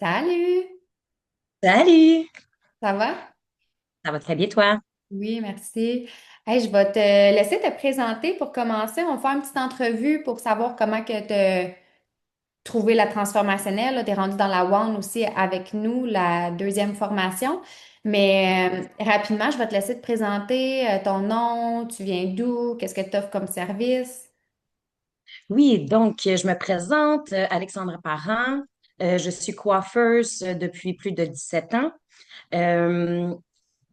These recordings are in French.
Salut, Salut! ça va? Ça va très bien, toi? Oui, merci. Hey, je vais te laisser te présenter pour commencer. On va faire une petite entrevue pour savoir comment que tu as trouvé la transformationnelle. Tu es rendu dans la One aussi avec nous, la deuxième formation. Mais rapidement, je vais te laisser te présenter ton nom, tu viens d'où, qu'est-ce que tu offres comme service. Oui, donc je me présente, Alexandra Parent. Je suis coiffeuse depuis plus de 17 ans. Euh,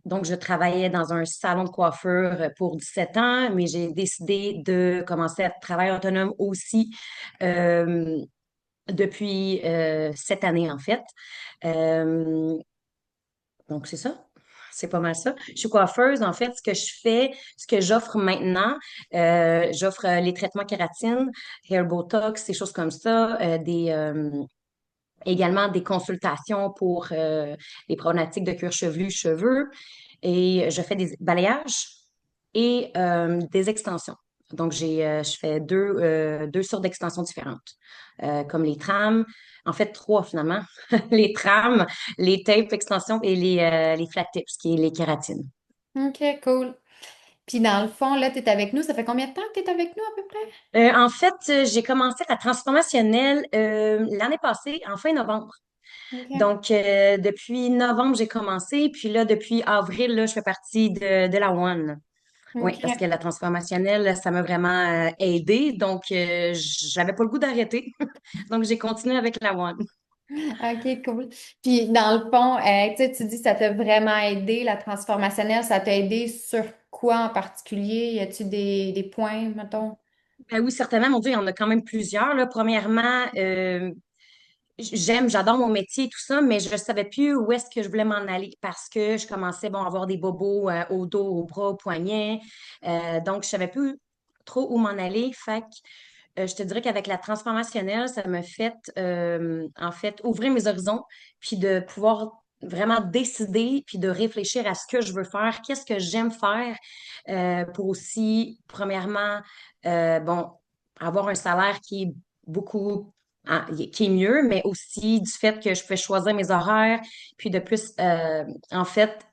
donc, je travaillais dans un salon de coiffure pour 17 ans, mais j'ai décidé de commencer à travailler autonome aussi euh, depuis cette année, en fait. Euh, Donc, c'est ça. C'est pas mal ça. Je suis coiffeuse. En fait, ce que je fais, ce que j'offre maintenant, j'offre les traitements kératine, hair botox, des choses comme ça, également des consultations pour les problématiques de cuir chevelu, cheveux. Et je fais des balayages et des extensions. Donc, je fais deux sortes d'extensions différentes, comme les trames. En fait, trois finalement. Les trames, les tapes extensions et les flat tips, qui est les kératines. OK, cool. Puis dans le fond, là, tu es avec nous. Ça fait combien de temps que tu es avec nous à peu près? En fait, j'ai commencé la transformationnelle l'année passée, en fin novembre. OK. Donc, depuis novembre, j'ai commencé. Puis là, depuis avril, là, je fais partie de la One. Oui, parce que OK. la transformationnelle, ça m'a vraiment aidée. Donc, j'avais pas le goût d'arrêter. Donc, j'ai continué avec la One. OK, cool. Puis, dans le fond, tu sais, tu dis que ça t'a vraiment aidé, la transformationnelle, ça t'a aidé sur quoi en particulier? Y a-tu des points, mettons? Ben oui, certainement. Mon Dieu, il y en a quand même plusieurs, là. Premièrement, j'adore mon métier et tout ça, mais je ne savais plus où est-ce que je voulais m'en aller parce que je commençais, bon, à avoir des bobos au dos, au bras, au poignet. Donc, je ne savais plus trop où m'en aller. Fait que je te dirais qu'avec la transformationnelle, ça m'a fait, en fait, ouvrir mes horizons, puis de pouvoir vraiment décider, puis de réfléchir à ce que je veux faire, qu'est-ce que j'aime faire, pour aussi, premièrement, bon, avoir un salaire qui est beaucoup, qui est mieux, mais aussi du fait que je peux choisir mes horaires, puis de plus, en fait,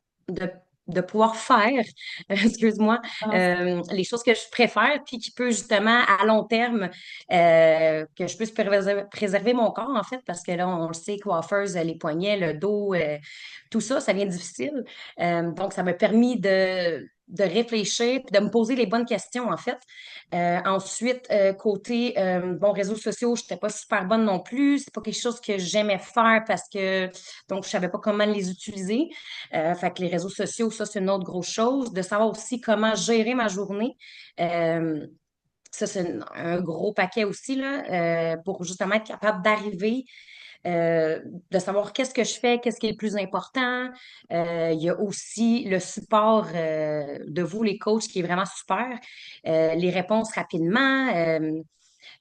de pouvoir faire, excuse-moi, Ah, les choses que je préfère, puis qui peut justement à long terme que je puisse préserver mon corps en fait, parce que là on le sait, coiffeuse, les poignets, le dos, tout ça, ça vient difficile. Donc ça m'a permis de réfléchir puis de me poser les bonnes questions en fait. Ensuite, côté bon réseaux sociaux, je n'étais pas super bonne non plus. C'est pas quelque chose que j'aimais faire parce que donc je savais pas comment les utiliser. Fait que les réseaux sociaux, ça, c'est une autre grosse chose. De savoir aussi comment gérer ma journée. Euh, Ça, c'est un gros paquet aussi, là, pour justement être capable d'arriver, euh, de savoir qu'est-ce que je fais, qu'est-ce qui est le plus important. Il y a aussi le support de vous, les coachs, qui est vraiment super. Les réponses rapidement.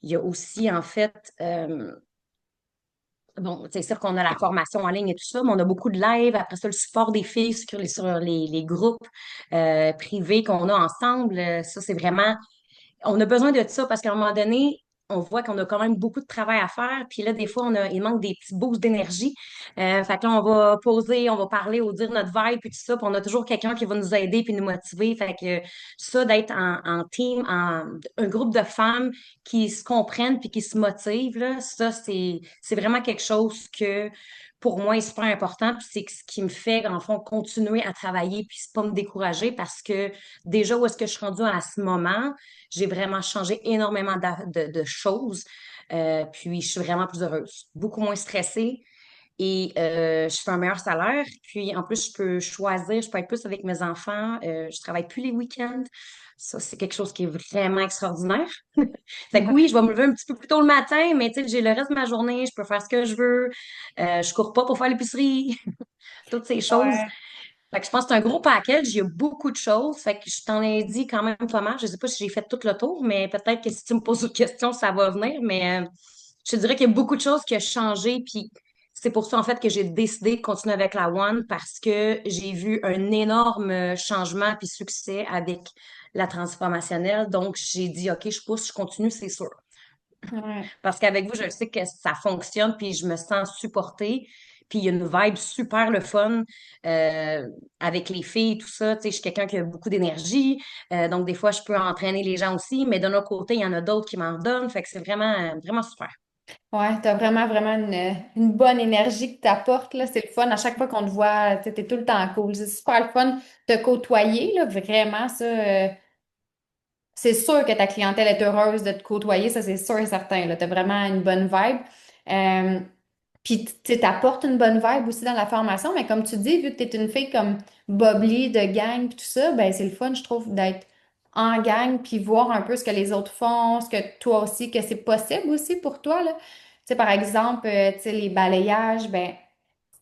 Il y a aussi, en fait, bon, c'est sûr qu'on a la formation en ligne et tout ça, mais on a beaucoup de live. Après ça, le support des filles sur les groupes privés qu'on a ensemble. Ça, c'est vraiment on a besoin de ça parce qu'à un moment donné, on voit qu'on a quand même beaucoup de travail à faire. Puis là, des fois, il manque des petits boosts d'énergie. Fait que là, on va poser, on va parler, on va dire notre vibe, puis tout ça. Puis on a toujours quelqu'un qui va nous aider puis nous motiver. Fait que ça, d'être en team, un groupe de femmes qui se comprennent puis qui se motivent, là, ça, c'est vraiment quelque chose que pour moi est super important. Puis c'est ce qui me fait, en fond, continuer à travailler puis pas me décourager parce que déjà, où est-ce que je suis rendue à ce moment? J'ai vraiment changé énormément de choses. Puis, je suis vraiment plus heureuse, beaucoup moins stressée et je fais un meilleur salaire. Puis, en plus, je peux choisir, je peux être plus avec mes enfants. Je travaille plus les week-ends. Ça, c'est quelque chose qui est vraiment extraordinaire. Fait que oui, je vais me lever un petit peu plus tôt le matin, mais tu sais, j'ai le reste de ma journée, je peux faire ce que je veux. Je cours pas pour faire l'épicerie, toutes ces choses. ouais. Fait que je pense que c'est un gros package, il y a beaucoup de choses. Fait que je t'en ai dit quand même pas mal. Je sais pas si j'ai fait tout le tour, mais peut-être que si tu me poses d'autres questions, ça va venir. Mais je te dirais qu'il y a beaucoup de choses qui ont changé. Puis c'est pour ça, en fait, que j'ai décidé de continuer avec la One parce que j'ai vu un énorme changement puis succès avec la transformationnelle. Donc, j'ai dit, OK, je pousse, je continue, c'est sûr. Ouais. Parce qu'avec vous, je sais que ça fonctionne, puis je me sens supportée. Puis il y a une vibe super le fun euh, avec les filles, tout ça. Tu sais, je suis quelqu'un qui a beaucoup d'énergie. Donc, des fois, je peux entraîner les gens aussi. Mais d'un autre côté, il y en a d'autres qui m'en donnent. Fait que c'est vraiment, vraiment super. Ouais, t'as vraiment, vraiment une bonne énergie que t'apportes, là. C'est le fun. À chaque fois qu'on te voit, t'es tout le temps cool. C'est super le fun de te côtoyer, là. Vraiment, ça, c'est sûr que ta clientèle est heureuse de te côtoyer, ça, c'est sûr et certain, là. T'as vraiment une bonne vibe. Euh, Puis, tu sais, t'apportes une bonne vibe aussi dans la formation, mais comme tu dis, vu que tu es une fille comme bubbly, de gang, puis tout ça, ben c'est le fun, je trouve, d'être en gang, puis voir un peu ce que les autres font, ce que toi aussi, que c'est possible aussi pour toi, là. Tu sais, par exemple, tu sais, les balayages, ben,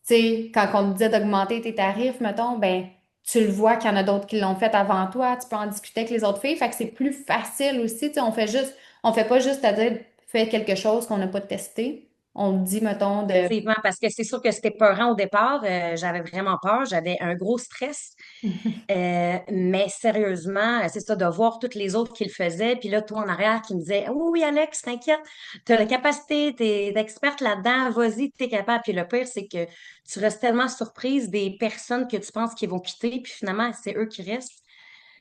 tu sais, quand on te disait d'augmenter tes tarifs, mettons, ben, tu le vois qu'il y en a d'autres qui l'ont fait avant toi, tu peux en discuter avec les autres filles, fait que c'est plus facile aussi, tu sais, on fait pas juste à dire, fais quelque chose qu'on n'a pas testé. On te dit, mettons, de Effectivement, parce que c'est sûr que c'était peurant au départ. J'avais vraiment peur. J'avais un gros stress. Mais sérieusement, c'est ça, de voir toutes les autres qui le faisaient. Puis là, toi en arrière qui me disais, oui, oui, Alex, t'inquiète, tu as la capacité, tu es experte là-dedans, vas-y, tu es capable. Puis le pire, c'est que tu restes tellement surprise des personnes que tu penses qu'ils vont quitter, puis finalement, c'est eux qui restent.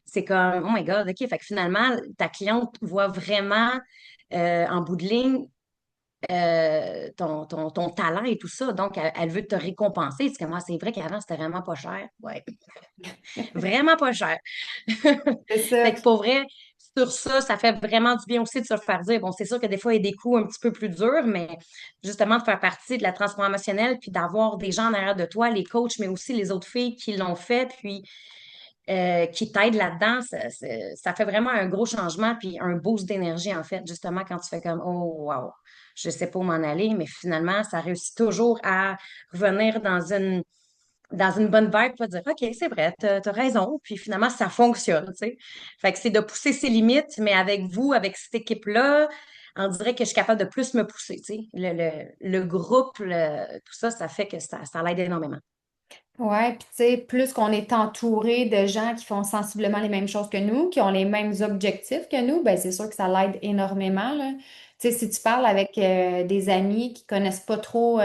C'est comme, oh my God, OK. Fait que finalement, ta cliente voit vraiment en bout de ligne ton talent et tout ça. Donc, elle veut te récompenser. C'est comme, ah, c'est vrai qu'avant, c'était vraiment pas cher. Ouais, vraiment pas cher. C'est ça. Fait que pour vrai, sur ça, ça fait vraiment du bien aussi de se le faire dire. Bon, c'est sûr que des fois, il y a des coups un petit peu plus durs, mais justement, de faire partie de la transformationnelle, puis d'avoir des gens en arrière de toi, les coachs, mais aussi les autres filles qui l'ont fait, puis qui t'aident là-dedans, ça fait vraiment un gros changement, puis un boost d'énergie, en fait, justement, quand tu fais comme, oh, wow, je sais pas où m'en aller, mais finalement, ça réussit toujours à revenir dans une bonne vibe, tu vas dire, OK, c'est vrai, t'as raison. Puis finalement, ça fonctionne, tu sais. Fait que c'est de pousser ses limites, mais avec vous, avec cette équipe-là, on dirait que je suis capable de plus me pousser, tu sais. Le groupe, tout ça, ça fait que ça l'aide énormément. Ouais, puis tu sais, plus qu'on est entouré de gens qui font sensiblement les mêmes choses que nous, qui ont les mêmes objectifs que nous, ben c'est sûr que ça l'aide énormément, là. Tu sais, si tu parles avec des amis qui connaissent pas trop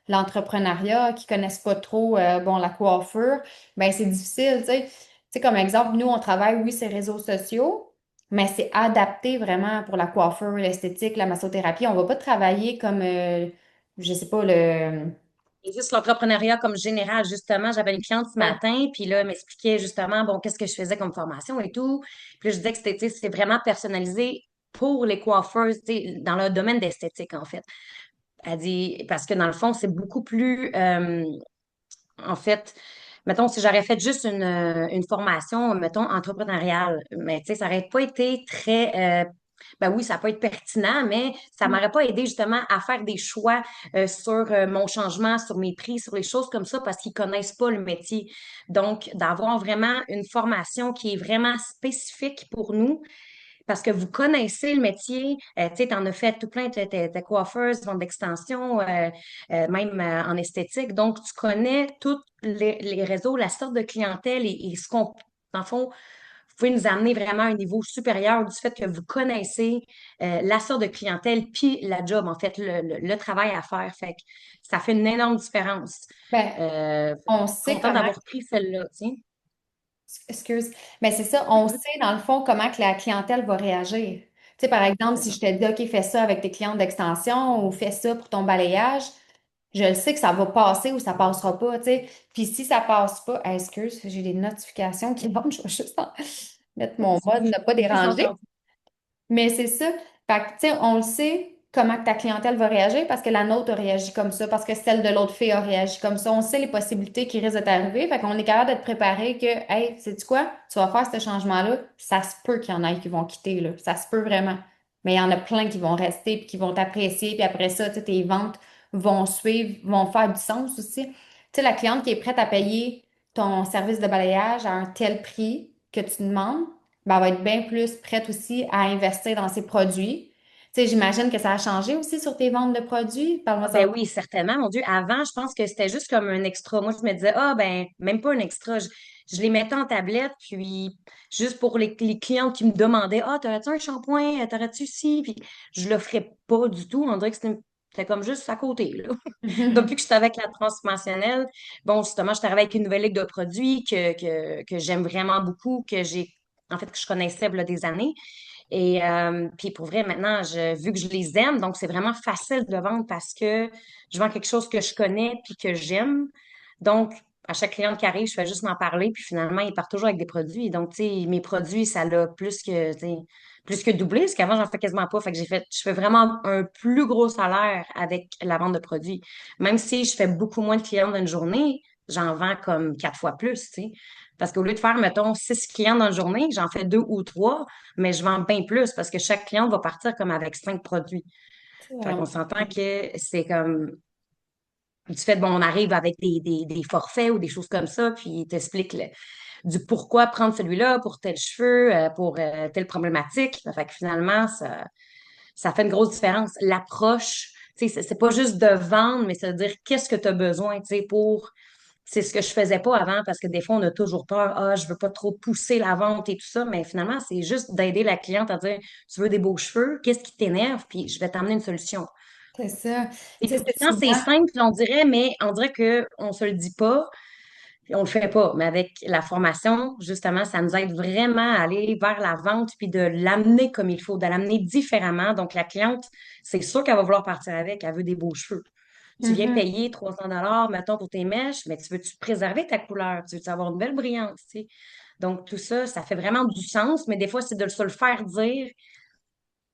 l'entrepreneuriat, qui connaissent pas trop bon la coiffure, ben c'est difficile, tu sais. Tu sais, comme exemple, nous on travaille oui ces réseaux sociaux, mais c'est adapté vraiment pour la coiffure, l'esthétique, la massothérapie. On va pas travailler comme je sais pas le Et juste l'entrepreneuriat comme général, justement, j'avais une cliente ce matin, puis là, elle m'expliquait justement, bon, qu'est-ce que je faisais comme formation et tout. Puis là, je disais que c'était, tu sais, c'est vraiment personnalisé pour les coiffeuses, tu sais, dans le domaine d'esthétique, en fait. Elle dit, parce que dans le fond, c'est beaucoup plus, en fait, mettons, si j'aurais fait juste une formation, mettons, entrepreneuriale, mais tu sais, ça n'aurait pas été très, ben oui, ça peut être pertinent, mais ça m'aurait pas aidé justement à faire des choix sur mon changement, sur mes prix, sur les choses comme ça, parce qu'ils connaissent pas le métier. Donc, d'avoir vraiment une formation qui est vraiment spécifique pour nous, parce que vous connaissez le métier, tu sais, t'en as fait tout plein, t'es coiffeuse, vente d'extension, même en esthétique. Donc, tu connais tous les réseaux, la sorte de clientèle et ce qu'on, dans le fond, vous pouvez nous amener vraiment à un niveau supérieur du fait que vous connaissez la sorte de clientèle puis la job, en fait, le travail à faire. Fait que ça fait une énorme différence. ben, Euh, on sait Contente comment. d'avoir pris celle-là, tu sais. Excuse. Mais c'est ça, on sait dans le fond comment que la clientèle va réagir. Tu sais, par exemple, C'est si ça. je te dis, OK, fais ça avec tes clientes d'extension ou fais ça pour ton balayage, je le sais que ça va passer ou ça passera pas, tu sais. Puis si ça passe pas, excuse, j'ai des notifications qui montent, je vais juste mettre mon mode ne pas C'est déranger. entendu. Mais c'est ça. Fait que, tu sais, on le sait comment que ta clientèle va réagir parce que la nôtre a réagi comme ça, parce que celle de l'autre fille a réagi comme ça. On sait les possibilités qui risquent de t'arriver. Fait qu'on est capable d'être préparé que, hey, sais-tu quoi? Tu vas faire ce changement-là. Ça se peut qu'il y en ait qui vont quitter, là. Ça se peut vraiment. Mais il y en a plein qui vont rester puis qui vont t'apprécier. Puis après ça, tu sais, tes ventes vont suivre, vont faire du sens aussi. Tu sais, la cliente qui est prête à payer ton service de balayage à un tel prix que tu demandes, ben, elle va être bien plus prête aussi à investir dans ses produits. sais, j'imagine que ça a changé aussi sur tes ventes de produits. Parle-moi Ah ça. ben oui, certainement, mon Dieu. Avant, je pense que c'était juste comme un extra. Moi, je me disais, ah ben, même pas un extra. Je les mettais en tablette, puis juste pour les clients qui me demandaient, ah, t'aurais-tu un shampoing, t'aurais-tu ci? Puis je le ferais pas du tout. On dirait que c'était comme juste à côté, là. Depuis que je suis avec la transformationnelle, bon, justement, je travaille avec une nouvelle ligue de produits que j'aime vraiment beaucoup, en fait, que je connaissais il y a des années. Et puis pour vrai, maintenant, vu que je les aime, donc c'est vraiment facile de vendre parce que je vends quelque chose que je connais puis que j'aime. Donc, à chaque cliente qui arrive, je fais juste m'en parler, puis finalement, il part toujours avec des produits. Donc, tu sais, mes produits, ça l'a tu sais, plus que doublé, parce qu'avant, j'en fais quasiment pas. Fait que je fais vraiment un plus gros salaire avec la vente de produits. Même si je fais beaucoup moins de clients dans une journée, j'en vends comme 4 fois plus, tu sais. Parce qu'au lieu de faire, mettons, 6 clients dans une journée, j'en fais 2 ou 3, mais je vends bien plus parce que chaque cliente va partir comme avec 5 produits. C'est Fait vraiment qu'on s'entend que c'est comme du fait, bon, on arrive avec des forfaits ou des choses comme ça, puis il t'explique du pourquoi prendre celui-là pour tel cheveu, pour telle problématique. Fait que finalement, ça fait une grosse différence. L'approche, tu sais, c'est pas juste de vendre, mais c'est de dire qu'est-ce que tu as besoin, tu sais, pour c'est ce que je faisais pas avant parce que des fois, on a toujours peur. Ah, je veux pas trop pousser la vente et tout ça. Mais finalement, c'est juste d'aider la cliente à dire, tu veux des beaux cheveux? Qu'est-ce qui t'énerve? Puis je vais t'amener une solution. c'est ça. Et Tu sais, c'est pourtant, c'est souvent. simple, on dirait, mais on dirait qu'on se le dit pas, puis on le fait pas. Mais avec la formation, justement, ça nous aide vraiment à aller vers la vente puis de l'amener comme il faut, de l'amener différemment. Donc, la cliente, c'est sûr qu'elle va vouloir partir avec. Elle veut des beaux cheveux. Tu viens Mhm. payer 300 mettons, pour tes mèches, mais tu veux-tu préserver ta couleur? Tu veux avoir une belle brillance, tu sais? Donc, tout ça, ça fait vraiment du sens, mais des fois, c'est de se le faire dire,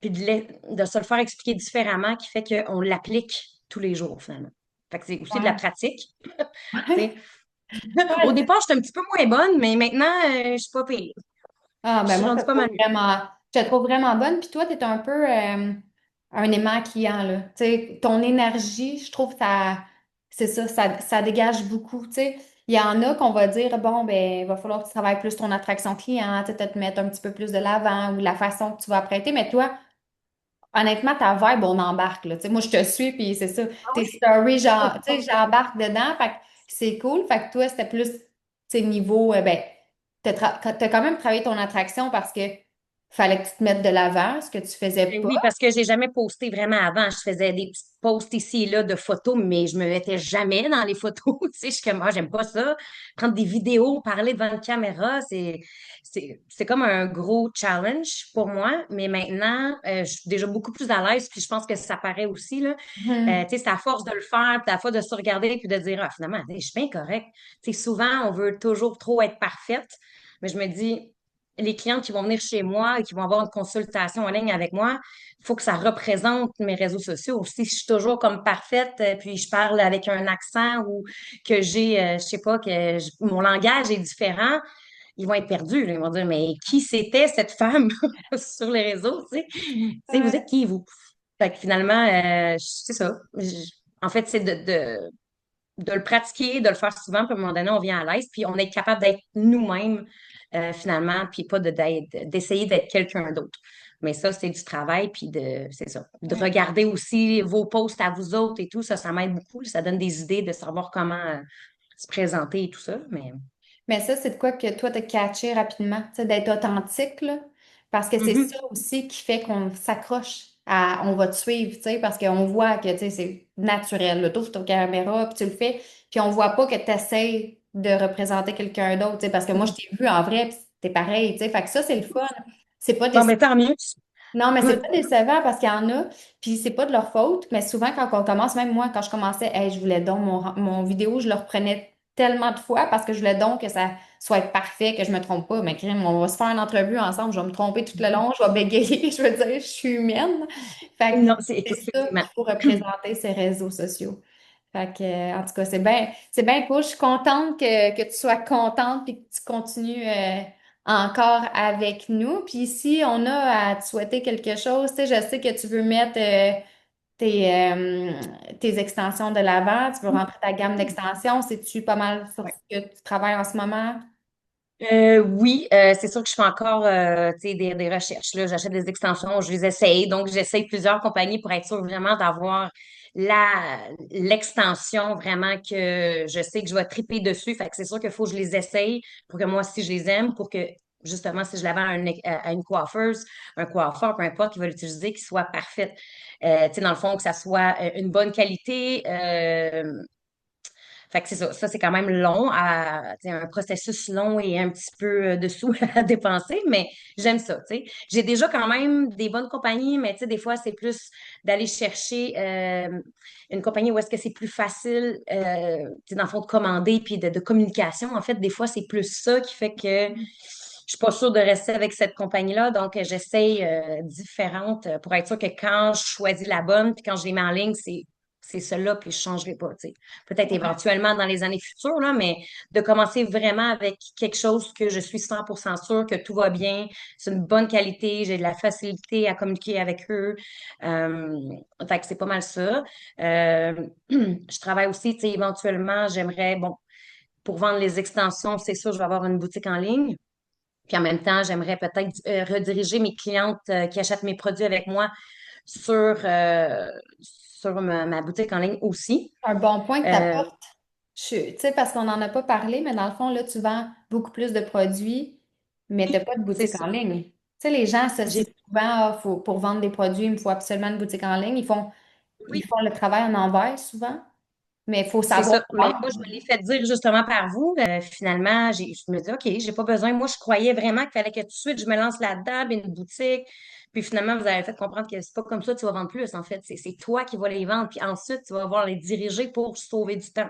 puis de se le faire expliquer différemment qui fait qu'on l'applique tous les jours, finalement. Fait que c'est aussi de la Ouais. pratique, tu sais. Au Ouais. départ, j'étais un petit peu moins bonne, mais maintenant, je suis pas pire. Ah, Je ben suis moi, rendue pas mal mieux. je te trouve vraiment bonne. Puis toi, tu es un peu un aimant client, là. Tu sais, ton énergie, je trouve c'est ça, ça dégage beaucoup. Tu sais, il y en a qu'on va dire, bon, ben, il va falloir que tu travailles plus ton attraction client, tu sais, te mettre un petit peu plus de l'avant ou la façon que tu vas apprêter. Mais toi, honnêtement, ta vibe, on embarque, là. Tu sais, moi, je te suis, puis c'est ça. Ah Tes oui? stories, genre, tu sais, j'embarque dedans. Fait que c'est cool. Fait que toi, c'était plus, tu sais, niveau, ben, t'as quand même travaillé ton attraction parce que fallait que tu te mettes de l'avant, ce que tu faisais Ben pas. oui, parce que j'ai jamais posté vraiment avant. Je faisais des petites posts ici et là de photos, mais je me mettais jamais dans les photos. Tu sais, je suis comme, moi, j'aime pas ça. Prendre des vidéos, parler devant une caméra, c'est comme un gros challenge pour moi. Mais maintenant, je suis déjà beaucoup plus à l'aise, puis je pense que ça paraît aussi, là. Mhm. Tu sais, c'est à force de le faire, puis à force de se regarder, puis de dire, ah, finalement, je suis bien correct. Tu sais, souvent, on veut toujours trop être parfaite, mais je me dis, les clients qui vont venir chez moi et qui vont avoir une consultation en ligne avec moi, il faut que ça représente mes réseaux sociaux. Si je suis toujours comme parfaite, puis je parle avec un accent ou que je sais pas, mon langage est différent, ils vont être perdus, là. Ils vont dire, mais qui c'était cette femme sur les réseaux, tu sais? Tu sais, vous êtes Ouais. qui, vous? Fait que finalement, c'est ça. En fait, c'est de le pratiquer, de le faire souvent, puis à un moment donné, on vient à l'aise, puis on est capable d'être nous-mêmes, finalement, puis pas d'essayer d'être quelqu'un d'autre. Mais ça, c'est du travail, puis c'est ça. De Ouais. regarder aussi vos posts à vous autres et tout, ça m'aide beaucoup. Ça donne des idées de savoir comment se présenter et tout ça. Mais Mais ça, c'est de quoi que toi, t'as catché rapidement, tu sais, d'être authentique, là. Parce que c'est ça Mhm. aussi qui fait qu'on s'accroche on va te suivre, tu sais, parce qu'on voit que, tu sais, c'est naturel, là. T'ouvres ta caméra, puis tu le fais, puis on voit pas que tu essaies de représenter quelqu'un d'autre, tu sais, parce que moi, je t'ai vu en vrai, puis t'es pareil, tu sais. Fait que ça, c'est le fun. C'est pas Bon, mais tant mieux. non, mais c'est Good. pas décevant parce qu'il y en a, puis c'est pas de leur faute, mais souvent quand on commence, même moi, quand je commençais, hey, je voulais donc mon vidéo, je le reprenais tellement de fois parce que je voulais donc que ça soit parfait, que je me trompe pas. Mais crime, on va se faire une entrevue ensemble, je vais me tromper tout le long, je vais bégayer, je veux dire, je suis humaine. Fait que Non, c'est c'est ça effectivement. qu'il faut représenter ces réseaux sociaux. Fait que, en tout cas, c'est bien cool. Je suis contente que tu sois contente et que tu continues encore avec nous. Puis ici, on a à te souhaiter quelque chose. Tu sais, je sais que tu veux mettre tes extensions de l'avant, tu veux rentrer ta gamme d'extensions. C'est-tu pas mal sur Ouais. ce que tu travailles en ce moment? Oui, c'est sûr que je fais encore tu sais, des recherches. Là. J'achète des extensions, je les essaye. Donc, j'essaye plusieurs compagnies pour être sûre vraiment d'avoir l'extension vraiment que je sais que je vais triper dessus. Fait que c'est sûr qu'il faut que je les essaye pour que moi aussi je les aime, pour que justement, si je la vends à une coiffeuse, un coiffeur, peu importe, qui va l'utiliser, qu'il soit parfaite. Tu sais, dans le fond, que ça soit une bonne qualité. Fait que c'est ça. Ça, c'est quand même long, tu sais, un processus long et un petit peu de sous à dépenser, mais j'aime ça, tu sais. J'ai déjà quand même des bonnes compagnies, mais tu sais, des fois, c'est plus d'aller chercher une compagnie où est-ce que c'est plus facile, tu sais, dans le fond, de commander puis de communication. En fait, des fois, c'est plus ça qui fait que je suis pas sûre de rester avec cette compagnie-là. Donc, j'essaye différentes pour être sûre que quand je choisis la bonne, puis quand je les mets en ligne, c'est celle-là, puis je ne changerai pas, tu sais. Peut-être éventuellement dans les années futures, là, mais de commencer vraiment avec quelque chose que je suis 100% sûre que tout va bien, c'est une bonne qualité, j'ai de la facilité à communiquer avec eux. Euh, Fait que c'est pas mal ça. Euh, je travaille aussi, tu sais, éventuellement, j'aimerais, bon, pour vendre les extensions, c'est sûr, je vais avoir une boutique en ligne. Puis en même temps, j'aimerais peut-être rediriger mes clientes qui achètent mes produits avec moi sur, sur ma boutique en ligne aussi. Un bon point que tu Euh, apportes. Tu sais, parce qu'on n'en a pas parlé, mais dans le fond, là, tu vends beaucoup plus de produits, mais tu n'as pas de c'est boutique ça. en ligne. Tu sais, les gens associent J'ai, souvent, pour vendre des produits, il me faut absolument une boutique en ligne. Ils oui, font le travail en envers souvent, mais il faut c'est savoir ça. Mais moi, je me vendre. l'ai fait dire justement par vous. Finalement, je me dis, OK, j'ai pas besoin. Moi, je croyais vraiment qu'il fallait que tout de suite, je me lance là-dedans, puis une boutique. Puis finalement, vous avez fait comprendre que c'est pas comme ça que tu vas vendre plus, en fait. C'est toi qui vas les vendre. Puis ensuite, tu vas avoir les diriger pour sauver du temps.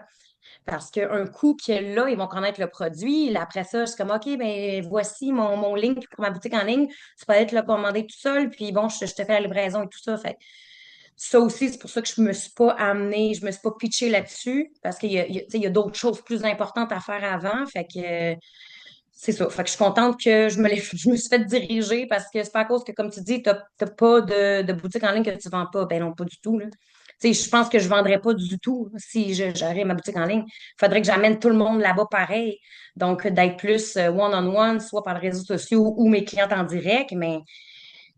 Parce qu'un coup que là, ils vont connaître le produit. Là, après ça, je suis comme, OK, ben voici mon link pour ma boutique en ligne. Tu peux être le commander tout seul, puis bon, je te fais la livraison et tout ça. Fait que ça aussi, c'est pour ça que je me suis pas amenée, je me suis pas pitchée là-dessus, parce tu sais, il y a d'autres choses plus importantes à faire avant. Fait que c'est ça. Fait que je suis contente que je me suis fait diriger parce que c'est pas à cause que, comme tu dis, t'as pas de boutique en ligne que tu vends pas. Ben non, pas du tout, là. Tu sais, je pense que je vendrais pas du tout si j'aurais ma boutique en ligne. Il faudrait que j'amène tout le monde là-bas pareil. Donc, d'être plus one-on-one, soit par les réseaux sociaux ou mes clientes en direct. Mais, tu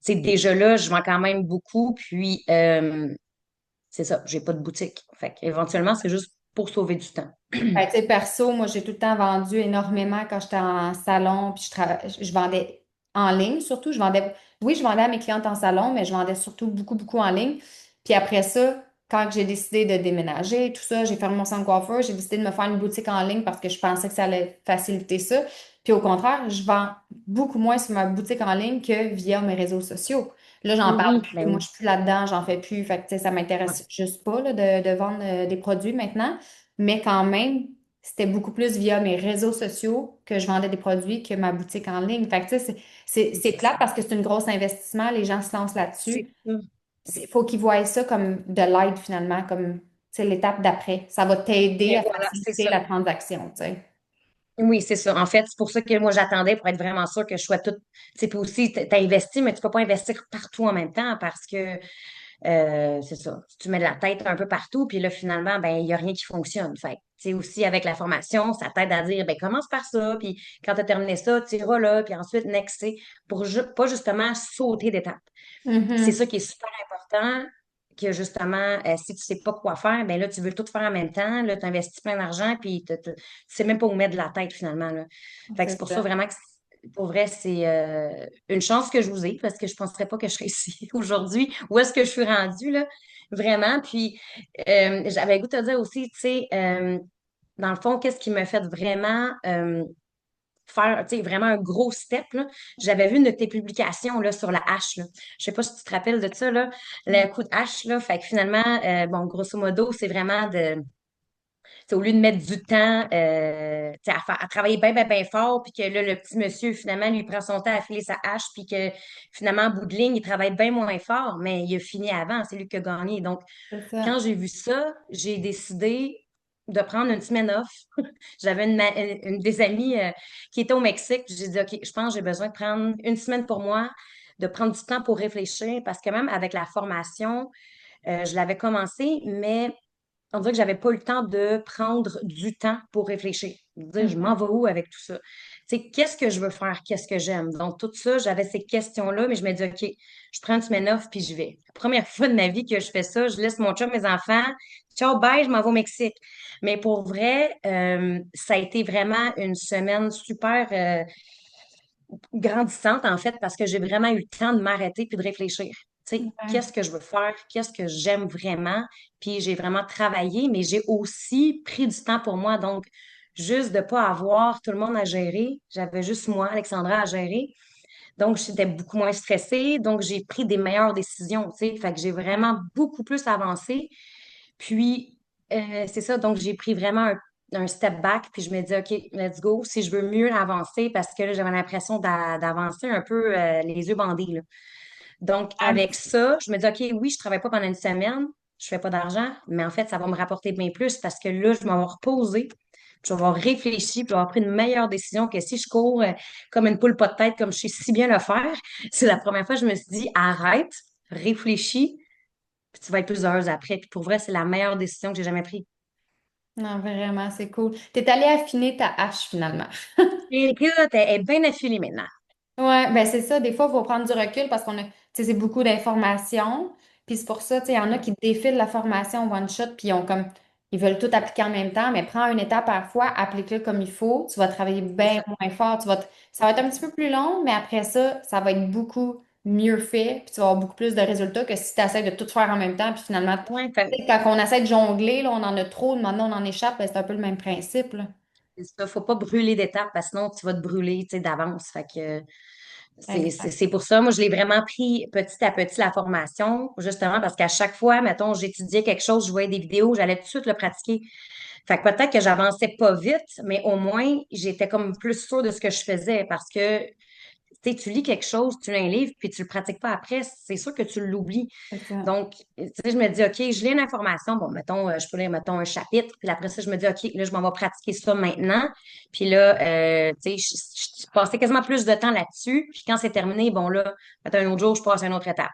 sais, déjà là, je vends quand même beaucoup. Puis, c'est ça, j'ai pas de boutique. Fait qu'éventuellement, c'est juste pour sauver du temps. Ben, tu sais, perso, moi, j'ai tout le temps vendu énormément quand j'étais en salon, puis je vendais en ligne surtout. Oui, je vendais à mes clientes en salon, mais je vendais surtout beaucoup, beaucoup en ligne. Puis après ça, quand j'ai décidé de déménager, tout ça, j'ai fermé mon salon de coiffeur, j'ai décidé de me faire une boutique en ligne parce que je pensais que ça allait faciliter ça. Puis au contraire, je vends beaucoup moins sur ma boutique en ligne que via mes réseaux sociaux. Là, j'en parle Mhm, plus. ben Moi, oui. je suis plus là-dedans, j'en fais plus. Fait que, tu sais, ça Ouais. m'intéresse juste pas là, de vendre des produits maintenant. Mais quand même, c'était beaucoup plus via mes réseaux sociaux que je vendais des produits que ma boutique en ligne. Fait que, tu sais, c'est C'est plate ça. parce que c'est un gros investissement. Les gens se lancent C'est là-dessus. ça. Il faut qu'ils voient ça comme de l'aide finalement, comme, tu sais, l'étape d'après. Ça va t'aider Mais à voilà, c'est faciliter ça. la transaction, tu sais. Oui, c'est ça. En fait, c'est pour ça que moi, j'attendais pour être vraiment sûre que je sois toute. Tu sais, puis aussi, t'as investi, mais tu peux pas investir partout en même temps parce que c'est ça. Tu mets de la tête un peu partout, puis là, finalement, ben, il n'y a rien qui fonctionne. Fait que, tu sais, aussi avec la formation, ça t'aide à dire, ben, commence par ça, puis quand tu as terminé ça, tu iras là, puis ensuite, next, tu sais, pour pas justement sauter d'étape. C'est Mhm. ça qui est super important, que justement, si tu sais pas quoi faire, ben là, tu veux tout faire en même temps, là, tu investis plein d'argent, puis tu sais même pas où mettre de la tête finalement, là. Fait que c'est C'est pour ça ça. vraiment que, pour vrai, c'est une chance que je vous ai, parce que je penserais pas que je serais ici aujourd'hui. Où est-ce que je suis rendue, là? Vraiment. Puis, j'avais le goût de te dire aussi, tu sais, dans le fond, qu'est-ce qui me fait vraiment faire, tu sais, vraiment un gros step, là. J'avais vu une de tes publications, là, sur la hache, là. Je sais pas si tu te rappelles de ça, là, le coup de hache, là. Fait que finalement, bon, grosso modo, c'est vraiment au lieu de mettre du temps, tu sais, à travailler bien, bien, bien fort, puis que là, le petit monsieur, finalement, lui prend son temps à filer sa hache, puis que finalement, en bout de ligne, il travaille bien moins fort, mais il a fini avant, c'est lui qui a gagné. Donc, C'est quand ça. j'ai vu ça, j'ai décidé de prendre une semaine off. J'avais une des amies qui était au Mexique. J'ai dit, OK, je pense que j'ai besoin de prendre une semaine pour moi, de prendre du temps pour réfléchir, parce que même avec la formation, je l'avais commencé, mais on dirait que j'avais pas eu le temps de prendre du temps pour réfléchir. De dire, je m'en Mhm. vais où avec tout ça? Tu sais, qu'est-ce que je veux faire? Qu'est-ce que j'aime? Donc, tout ça, j'avais ces questions-là, mais je me dis, OK, je prends une semaine off, puis j'y vais. La première fois de ma vie que je fais ça, je laisse mon chum, mes enfants. Ciao, bye, je m'en vais au Mexique. Mais pour vrai, ça a été vraiment une semaine super grandissante, en fait, parce que j'ai vraiment eu le temps de m'arrêter puis de réfléchir. Tu sais, Ouais. qu'est-ce que je veux faire? Qu'est-ce que j'aime vraiment? Puis j'ai vraiment travaillé, mais j'ai aussi pris du temps pour moi. Donc, juste de ne pas avoir tout le monde à gérer. J'avais juste moi, Alexandra, à gérer. Donc, j'étais beaucoup moins stressée. Donc, j'ai pris des meilleures décisions, tu sais. Fait que j'ai vraiment beaucoup plus avancé. Puis, c'est ça. Donc, j'ai pris vraiment un step back. Puis, je me dis, OK, let's go. Si je veux mieux avancer, parce que là, j'avais l'impression d'avancer un peu les yeux bandés, là. Donc, avec ça, je me dis, OK, oui, je travaille pas pendant une semaine. Je fais pas d'argent. Mais en fait, ça va me rapporter bien plus parce que là, je vais m'avoir reposé. Je vais avoir réfléchi, puis je vais avoir pris une meilleure décision que si je cours comme une poule pas de tête, comme je sais si bien le faire. C'est la première fois que je me suis dit, arrête, réfléchis, puis tu vas être plus heureuse après. Puis pour vrai, c'est la meilleure décision que j'ai jamais prise. Non, vraiment, c'est cool. T'es allé affiner ta hache finalement. Et écoute, elle est bien affilée maintenant. Ouais, ben c'est ça. Des fois, il faut prendre du recul parce qu'on a, tu sais, c'est beaucoup d'informations. Puis c'est pour ça, tu sais, il y en a qui défilent la formation one shot, puis ils veulent tout appliquer en même temps, mais prends une étape à la fois, applique-le comme il faut. Tu vas travailler C'est bien ça. moins fort. Ça va être un petit peu plus long, mais après ça, ça va être beaucoup mieux fait, puis tu vas avoir beaucoup plus de résultats que si tu essaies de tout faire en même temps, puis finalement, Ouais, tu sais, quand on essaie de jongler, là, on en a trop, maintenant on en échappe, ben, c'est un peu le même principe, là. c'est ça. Faut pas brûler d'étapes parce que sinon tu vas te brûler, tu sais, d'avance. Fait que Exact. c'est pour ça. Moi, je l'ai vraiment pris petit à petit la formation, justement parce qu'à chaque fois, mettons, j'étudiais quelque chose, je voyais des vidéos, j'allais tout de suite le pratiquer. Fait que peut-être que j'avançais pas vite, mais au moins, j'étais comme plus sûre de ce que je faisais parce que, tu sais, tu lis quelque chose, tu lis un livre, puis tu le pratiques pas après, c'est sûr que tu l'oublies. C'est ça. Donc, tu sais, je me dis, OK, je lis une information, bon, mettons, je peux lire, mettons, un chapitre, puis après ça, je me dis, OK, là, je m'en vais pratiquer ça maintenant. Puis là, tu sais, je passais quasiment plus de temps là-dessus. Puis quand c'est terminé, bon, là, mettons, un autre jour, je passe à une autre étape.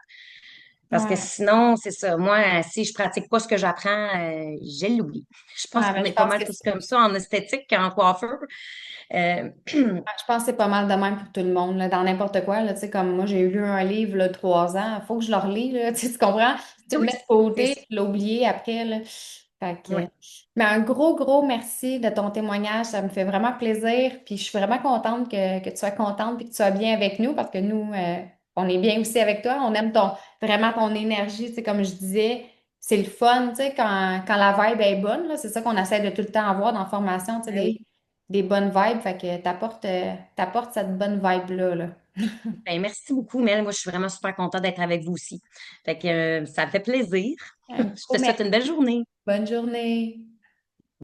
Parce que Ouais. sinon, c'est ça. Moi, si je pratique pas ce que j'apprends, je l'oublie. Je pense Ouais, ben, qu'on je est pas pense mal que tous comme ça en esthétique qu'en coiffeur. Euh, je pense que c'est pas mal de même pour tout le monde, là, dans n'importe quoi. Là, tu sais, comme moi, j'ai lu un livre là, 3 ans, il faut que je le relis, là, tu sais, tu comprends? Tu le oui, mets de c'est côté, ça. tu l'as oublié après. Là. Fait que, Ouais. mais un gros, gros merci de ton témoignage. Ça me fait vraiment plaisir. Puis je suis vraiment contente que tu sois contente et que tu sois bien avec nous parce que nous, on est bien aussi avec toi. On aime vraiment ton énergie. Tu sais, comme je disais, c'est le fun, tu sais, quand la vibe est bonne, là, c'est ça qu'on essaie de tout le temps avoir dans la formation, tu sais, Ben oui. des bonnes vibes. Fait que t'apportes cette bonne vibe-là, là. Ben, merci beaucoup, Mel. Moi, je suis vraiment super contente d'être avec vous aussi. Fait que ça me fait plaisir. Un Je gros te souhaite merci. une belle journée. Bonne journée.